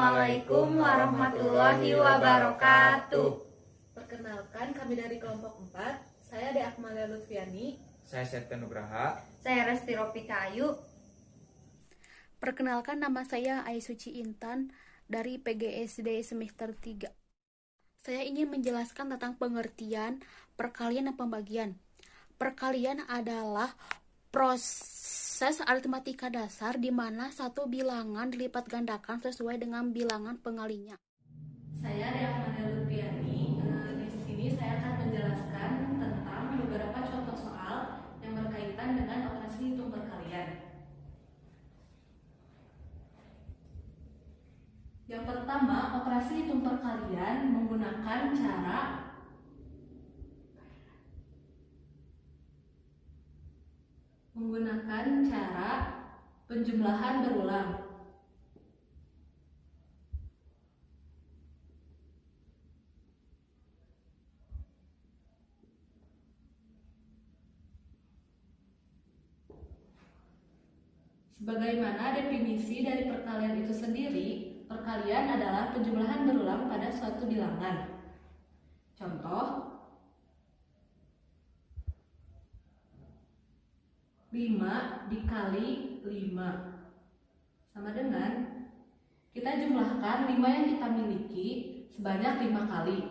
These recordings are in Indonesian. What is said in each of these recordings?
Assalamualaikum warahmatullahi wabarakatuh. Perkenalkan, kami dari kelompok 4. Saya Ade Akmalia Lutfiani. Saya Septian Nugraha. Saya Resti Ropika Ayu. Perkenalkan, nama saya Aisuci Intan dari PGSD semester 3. Saya ingin menjelaskan tentang pengertian perkalian dan pembagian. Perkalian adalah proses aritmatika dasar di mana satu bilangan dilipat gandakan sesuai dengan bilangan pengalinya. Saya Ade Akmalia Lutfiani. Di sini saya akan menjelaskan tentang beberapa contoh soal yang berkaitan dengan operasi hitung perkalian. Yang pertama, operasi hitung perkalian menggunakan cara penjumlahan berulang. Sebagaimana definisi dari perkalian itu sendiri, perkalian adalah penjumlahan berulang pada suatu bilangan. Contoh, 5 dikali 5 sama dengan, kita jumlahkan 5 yang kita miliki sebanyak 5 kali.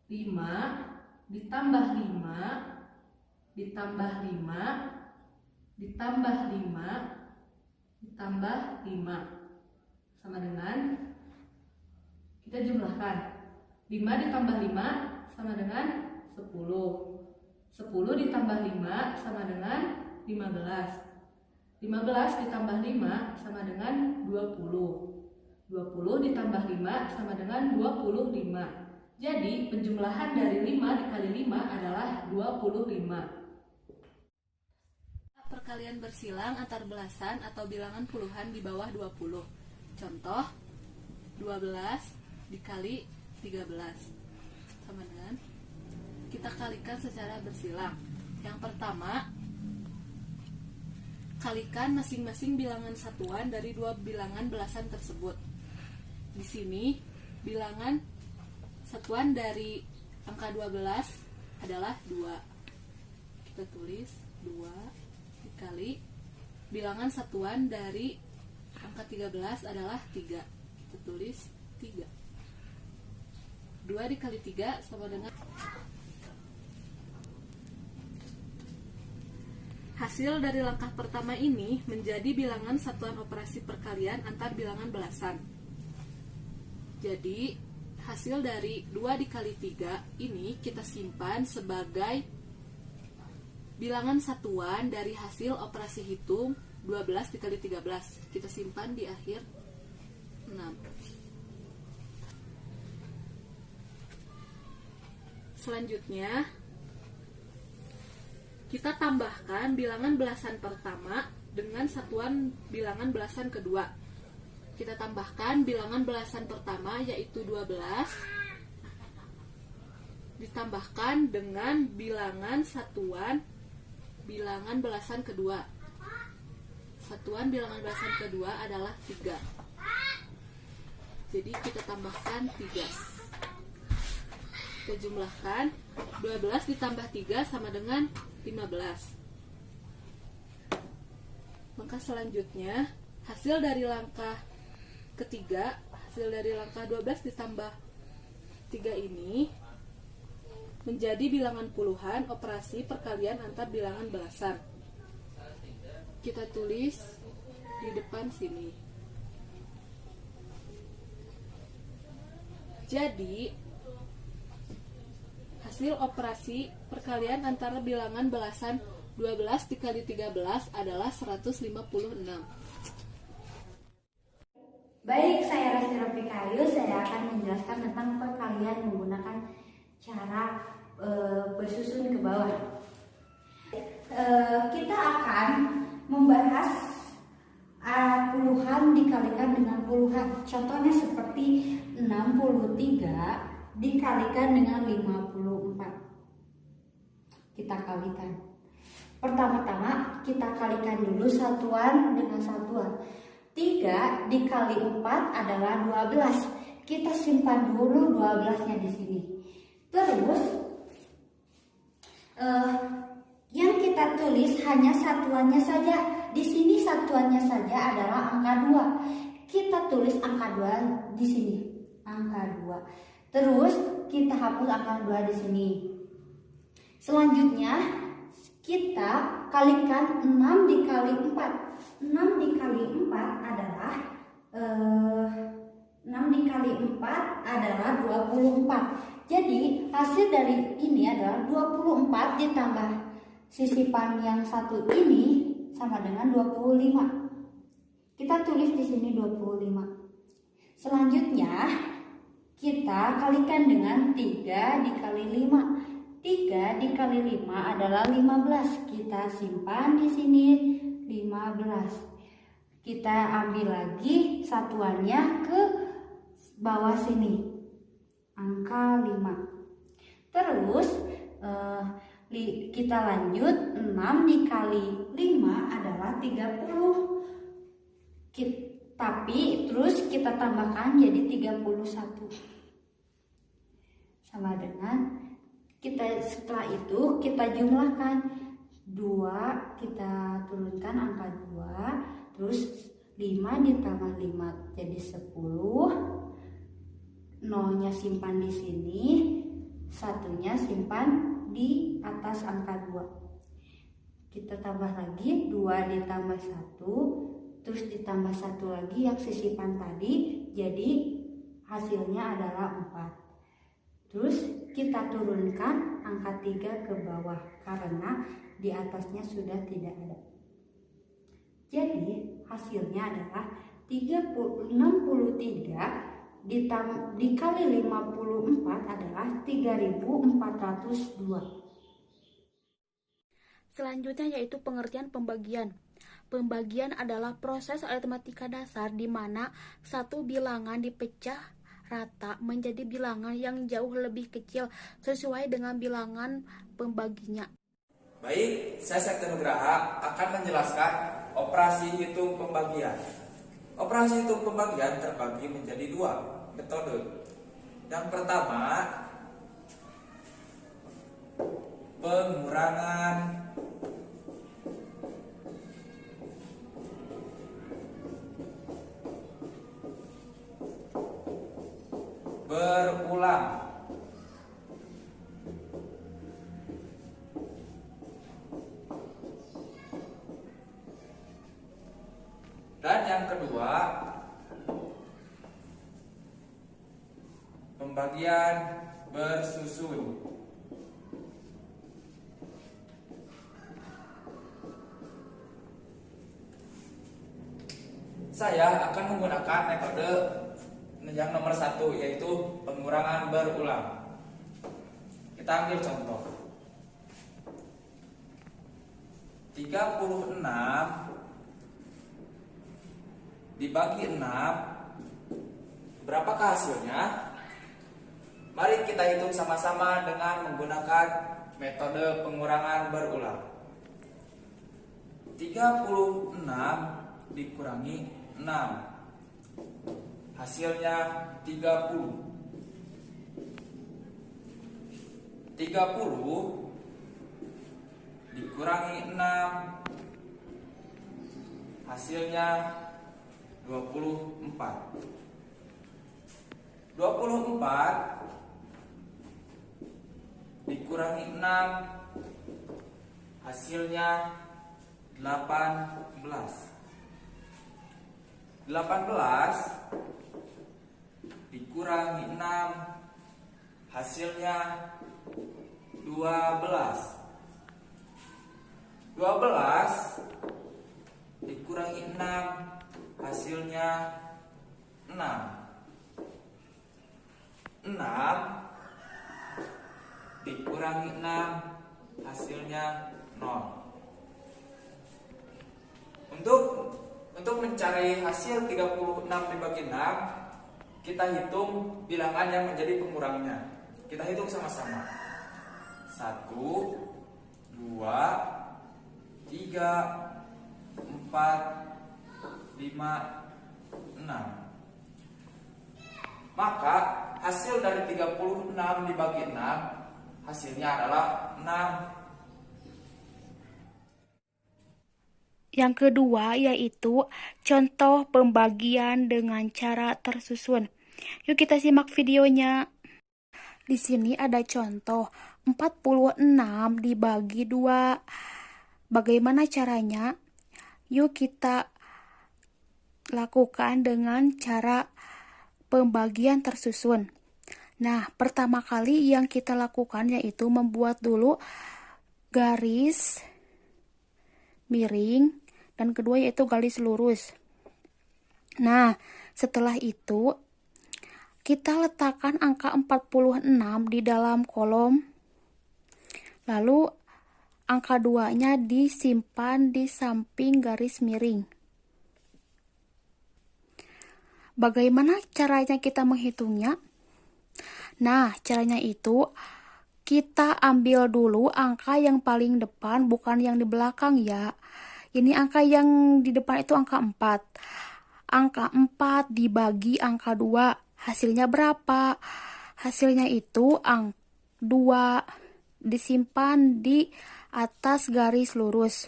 5 ditambah 5 ditambah 5 ditambah 5 ditambah 5 sama dengan, kita jumlahkan 5 ditambah 5 sama dengan 10. 10 ditambah 5 sama dengan 15. 15 ditambah 5 sama dengan 20. 20 ditambah 5 sama dengan 25. Jadi penjumlahan dari 5 dikali 5 adalah 25. Perkalian bersilang antar belasan atau bilangan puluhan di bawah 20. Contoh, 12 dikali 13 sama dengan, kita kalikan secara bersilang. Yang pertama, kalikan masing-masing bilangan satuan dari dua bilangan belasan tersebut. Di sini, bilangan satuan dari angka 12 adalah 2. Kita tulis 2 dikali bilangan satuan dari angka 13 adalah 3. Kita tulis 3. 2 dikali 3 sama dengan, hasil dari langkah pertama ini menjadi bilangan satuan operasi perkalian antar bilangan belasan. Jadi, hasil dari 2 dikali 3 ini kita simpan sebagai bilangan satuan dari hasil operasi hitung 12 dikali 13. Kita simpan di akhir 6. Selanjutnya, kita tambahkan bilangan belasan pertama dengan satuan bilangan belasan kedua. Kita tambahkan bilangan belasan pertama yaitu 12 ditambahkan dengan bilangan satuan bilangan belasan kedua. Satuan bilangan belasan kedua adalah 3. Jadi kita tambahkan 3. Kita jumlahkan 12 ditambah 3 sama dengan 15. Maka selanjutnya, hasil dari langkah ketiga, hasil dari langkah 12 ditambah 3 ini menjadi bilangan puluhan operasi perkalian antar bilangan belasan. Kita tulis di depan sini. Jadi, hasil operasi perkalian antara bilangan belasan 12 dikali 13 adalah 156. Baik, saya Resti Ropika Ayu. Saya akan menjelaskan tentang perkalian menggunakan cara bersusun ke bawah. Kita akan membahas puluhan dikalikan dengan puluhan. Contohnya seperti 63 dikalikan dengan 54. Kita kalikan. Pertama-tama kita kalikan dulu satuan dengan satuan. 3 dikali 4 adalah 12. Kita simpan dulu 12-nya di sini. Terus yang kita tulis hanya satuannya saja. Di sini satuannya saja adalah angka 2. Kita tulis angka 2 di sini. Angka 2. Terus kita hapus angka 2 di sini. Selanjutnya kita kalikan 6 dikali 4. 6 dikali 4 adalah 6 dikali 4 adalah 24. Jadi hasil dari ini adalah 24 ditambah sisipan yang satu ini sama dengan 25. Kita tulis di sini 25. Selanjutnya kita kalikan dengan 3 dikali 5. 3 dikali 5 adalah 15. Kita simpan di sini 15. Kita ambil lagi satuannya ke bawah sini. Angka 5. Terus kita lanjut. 6 dikali 5 adalah 30. Tapi terus kita tambahkan jadi 31. Sama dengan setelah itu kita jumlahkan 2, kita turunkan angka 2, terus 5 ditambah 5 jadi 10. Nolnya simpan di sini, satunya simpan di atas angka 2. Kita tambah lagi 2 ditambah 1, terus ditambah 1 lagi yang sisipan tadi, jadi hasilnya adalah 4. Terus kita turunkan angka 3 ke bawah karena di atasnya sudah tidak ada. Jadi hasilnya adalah 63 dikali 54 adalah 3402. Selanjutnya yaitu pengertian pembagian. Pembagian adalah proses aritmatika dasar di mana satu bilangan dipecah rata menjadi bilangan yang jauh lebih kecil sesuai dengan bilangan pembaginya. Baik, saya Septian Nugraha akan menjelaskan operasi hitung pembagian. Operasi hitung pembagian terbagi menjadi 2 metode. Yang pertama, pengurangan berulang. Dan yang kedua, pembagian bersusun. Saya akan menggunakan metode yang nomor 1, yaitu pengurangan berulang. Kita ambil contoh. 36 dibagi 6, berapakah hasilnya? Mari kita hitung sama-sama dengan menggunakan metode pengurangan berulang. 36 dikurangi 6, hasilnya 30. 30 dikurangi 6, hasilnya 24. 24 dikurangi 6, hasilnya 18. 18 dikurangi 6, hasilnya 12. 12 dikurangi 6, hasilnya 6. 6 dikurangi 6, hasilnya 0. Untuk mencari hasil 36 dibagi 6, kita hitung bilangan yang menjadi pengurangnya. Kita hitung sama-sama. 1, 2, 3, 4, 5, Maka hasil dari 36 dibagi 6 hasilnya adalah 6. Yang kedua yaitu contoh pembagian dengan cara tersusun. Yuk kita simak videonya. Di sini ada contoh 46 dibagi 2. Bagaimana caranya? Yuk kita lakukan dengan cara pembagian tersusun. Nah, pertama kali yang kita lakukan yaitu membuat dulu garis miring dan kedua yaitu garis lurus. Nah, setelah itu kita letakkan angka 46 di dalam kolom. Lalu angka 2-nya disimpan di samping garis miring. Bagaimana caranya kita menghitungnya? Nah, caranya itu kita ambil dulu angka yang paling depan, bukan yang di belakang ya. Ini angka yang di depan itu angka 4. Angka 4 dibagi angka 2. Hasilnya berapa? Hasilnya itu angka 2 disimpan di atas garis lurus.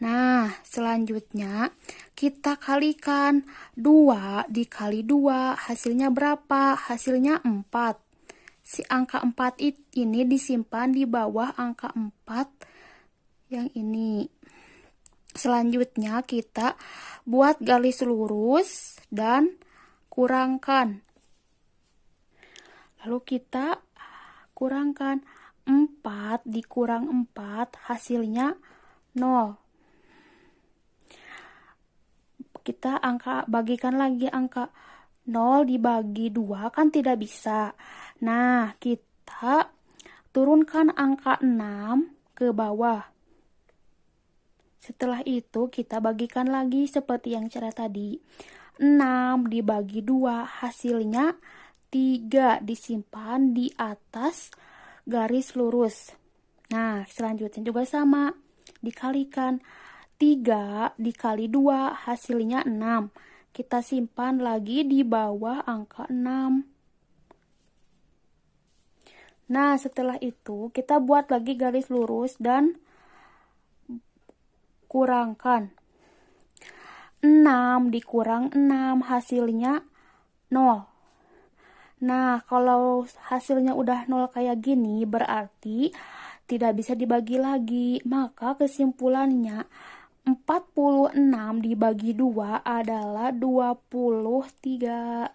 Nah, selanjutnya kita kalikan 2 dikali 2. Hasilnya berapa? Hasilnya 4. Si angka 4 ini disimpan di bawah angka 4 yang ini. Selanjutnya kita buat garis lurus dan kurangkan. Lalu kita kurangkan 4 dikurang 4 hasilnya 0. Kita bagikan lagi angka 0 dibagi 2 kan tidak bisa. Nah, kita turunkan angka 6 ke bawah. Setelah itu kita bagikan lagi seperti yang cara tadi. 6 dibagi 2 hasilnya 3 disimpan di atas garis lurus. Nah, selanjutnya juga sama. Dikalikan 3 dikali 2 hasilnya 6. Kita simpan lagi di bawah angka 6. Nah, setelah itu kita buat lagi garis lurus dan kurangkan. 6 dikurang 6 hasilnya 0. Nah, kalau hasilnya udah 0 kayak gini berarti tidak bisa dibagi lagi. Maka kesimpulannya 46 dibagi 2 adalah 23.